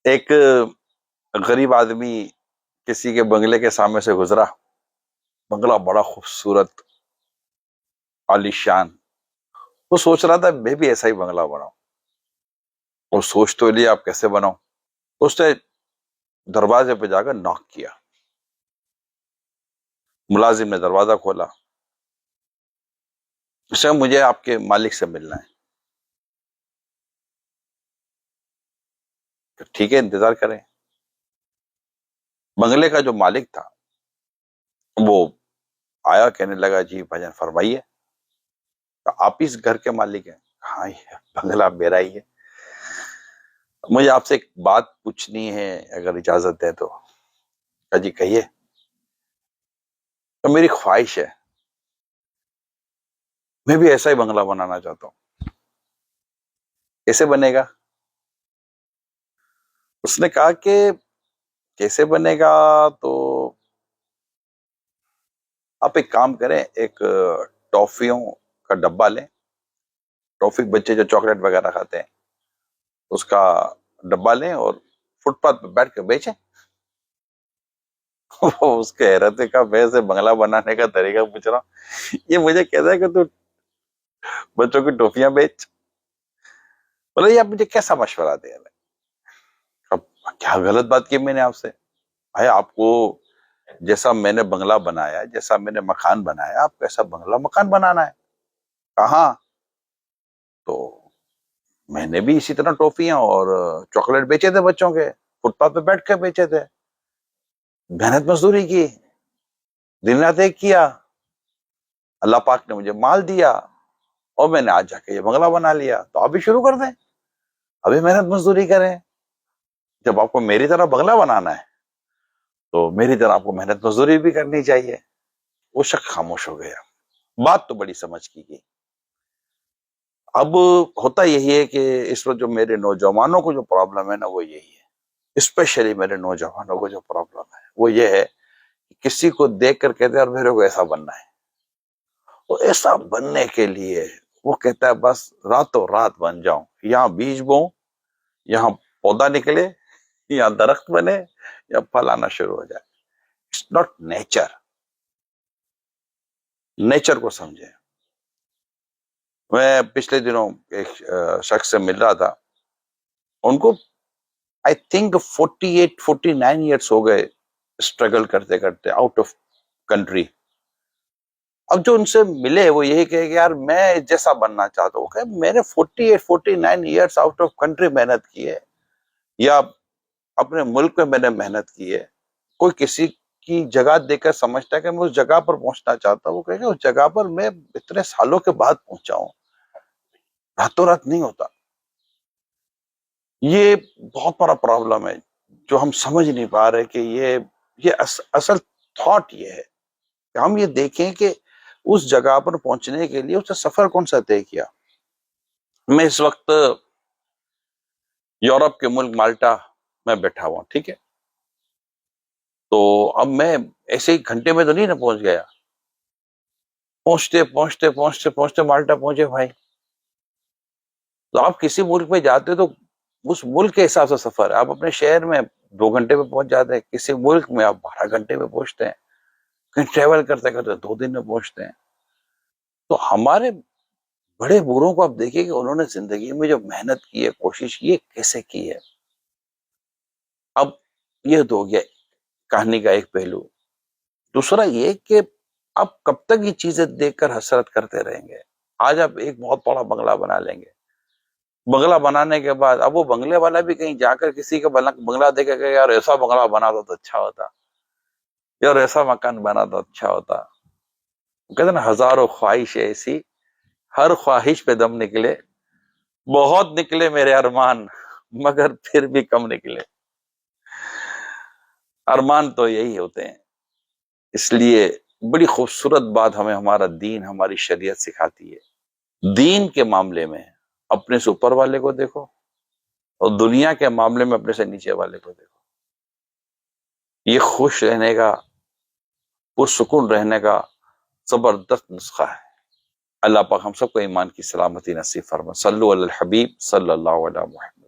ایک غریب آدمی کسی کے بنگلے کے سامنے سے گزرا، بنگلہ بڑا خوبصورت عالیشان، وہ سوچ رہا تھا میں بھی ایسا ہی بنگلہ بناؤں، اور سوچ تو لیا آپ کیسے بناؤں۔ اس نے دروازے پہ جا کر ناک کیا، ملازم نے دروازہ کھولا، اس نے کہا مجھے آپ کے مالک سے ملنا ہے۔ کہ ٹھیک ہے انتظار کریں۔ بنگلے کا جو مالک تھا وہ آیا، کہنے لگا جی بھائی جان فرمائیے، آپ اس گھر کے مالک ہیں؟ ہاں یہ بنگلہ میرا ہی ہے، مجھے آپ سے ایک بات پوچھنی ہے اگر اجازت دیں تو۔ کہا جی کہیے۔ تو میری خواہش ہے، میں بھی ایسا ہی بنگلہ بنانا چاہتا ہوں، کیسے بنے گا؟ اس نے کہا کہ کیسے بنے گا تو آپ ایک کام کریں، ایک ٹافیوں کا ڈبہ لیں، ٹافی بچے جو چاکلیٹ وغیرہ کھاتے ہیں اس کا ڈبہ لیں اور فٹ پاتھ پہ بیٹھ کے بیچیں۔ اس کے حیرت کا میں سے بنگلہ بنانے کا طریقہ پوچھ رہا ہوں، یہ مجھے کہتا ہے کہ تو بچوں کی ٹوفیاں بیچ۔ بولے یہ آپ مجھے کیسا مشورہ دے رہے ہیں؟ اب کیا غلط بات کی میں نے آپ سے؟ بھائی آپ کو جیسا میں نے بنگلہ بنایا، جیسا میں نے مکان بنایا، آپ کو ایسا بنگلہ مکان بنانا ہے۔ کہاں؟ تو میں نے بھی اسی طرح ٹوفیاں اور چاکلیٹ بیچے تھے بچوں کے، فٹ پاتھ پہ بیٹھ کے بیچے تھے، محنت مزدوری کی، دن رات ایک کیا، اللہ پاک نے مجھے مال دیا اور میں نے آج جا کے یہ بنگلہ بنا لیا۔ تو آپ بھی شروع کر دیں، ابھی محنت مزدوری کریں۔ جب آپ کو میری طرح بنگلہ بنانا ہے تو میری طرح آپ کو محنت مزدوری بھی کرنی چاہیے۔ وہ شخص خاموش ہو گیا۔ بات تو بڑی سمجھ کی گئی۔ اب ہوتا یہی ہے کہ اس وقت جو میرے نوجوانوں کو جو پرابلم ہے نا وہ یہی ہے، اسپیشلی میرے نوجوانوں کو جو پرابلم ہے وہ یہ ہے کہ کسی کو دیکھ کر کہتے ہیں اور میرے کو ایسا بننا ہے۔ وہ ایسا بننے کے لیے وہ کہتا ہے بس راتوں رات بن جاؤں، یہاں بیج بوں، یہاں پودا نکلے، یہاں درخت بنے، یا پھل آنا شروع ہو جائے۔ It's not nature. نیچر کو سمجھے۔ میں پچھلے دنوں ایک شخص سے مل رہا تھا، ان کو آئی تھنک 48-49 ایئرس ہو گئے اسٹرگل کرتے کرتے آؤٹ آف کنٹری۔ اب جو ان سے ملے وہ یہی کہے کہ یار میں جیسا بننا چاہتا ہوں، کہ میں نے 48-49 ایئرس آؤٹ آف کنٹری محنت کی ہے، یا اپنے ملک میں نے محنت کی ہے۔ کوئی کسی کی جگہ دیکھ کر سمجھتا ہے کہ میں اس جگہ پر پہنچنا چاہتا ہوں، وہ کہے کہ اس جگہ پر میں اتنے سالوں کے بعد پہنچا ہوں، راتوں رات نہیں ہوتا۔ یہ بہت بڑا پرابلم ہے جو ہم سمجھ نہیں پا رہے کہ یہ اصل تھاٹ یہ ہے کہ ہم یہ دیکھیں کہ اس جگہ پر پہنچنے کے لیے اس نے سفر کون سا طے کیا۔ میں اس وقت یورپ کے ملک مالٹا میں بیٹھا ہوا ہوں، ٹھیک ہے؟ تو اب میں ایسے ہی گھنٹے میں تو نہیں نہ پہنچ گیا، پہنچتے پہنچتے پہنچتے پہنچتے مالٹا پہنچے بھائی۔ تو آپ کسی ملک میں جاتے تو اس ملک کے حساب سے سفر ہے، آپ اپنے شہر میں 2 گھنٹے میں پہنچ جاتے ہیں، کسی ملک میں آپ 12 گھنٹے میں پہنچتے ہیں، کہیں ٹریول کرتے کرتے 2 دن میں پہنچتے ہیں۔ تو ہمارے بڑے بوڑھوں کو آپ دیکھیں کہ انہوں نے زندگی میں جو محنت کی ہے، کوشش کی ہے، کیسے کی ہے۔ اب یہ تو ہو گیا کہانی کا ایک پہلو۔ دوسرا یہ کہ آپ کب تک یہ چیزیں دیکھ کر حسرت کرتے رہیں گے؟ آج آپ ایک بہت بڑا بنگلہ بنا لیں گے، بنگلہ بنانے کے بعد اب وہ بنگلے والا بھی کہیں جا کر کسی کا بنگلہ دیکھے گا، یار ایسا بنگلہ بنا تو اچھا ہوتا، یار ایسا مکان بنا تو اچھا ہوتا۔ کہتے ہیں نا ہزاروں خواہش ایسی، ہر خواہش پہ دم نکلے، بہت نکلے میرے ارمان مگر پھر بھی کم نکلے۔ ارمان تو یہی ہوتے ہیں۔ اس لیے بڑی خوبصورت بات ہمیں ہمارا دین، ہماری شریعت سکھاتی ہے۔ دین کے معاملے میں اپنے سے اوپر والے کو دیکھو، اور دنیا کے معاملے میں اپنے سے نیچے والے کو دیکھو۔ یہ خوش رہنے کا، پرسکون رہنے کا زبردست نسخہ ہے۔ اللہ پاک ہم سب کو ایمان کی سلامتی نصیب فرمائے۔ صلو علی الحبیب صلی اللہ علیہ وسلم۔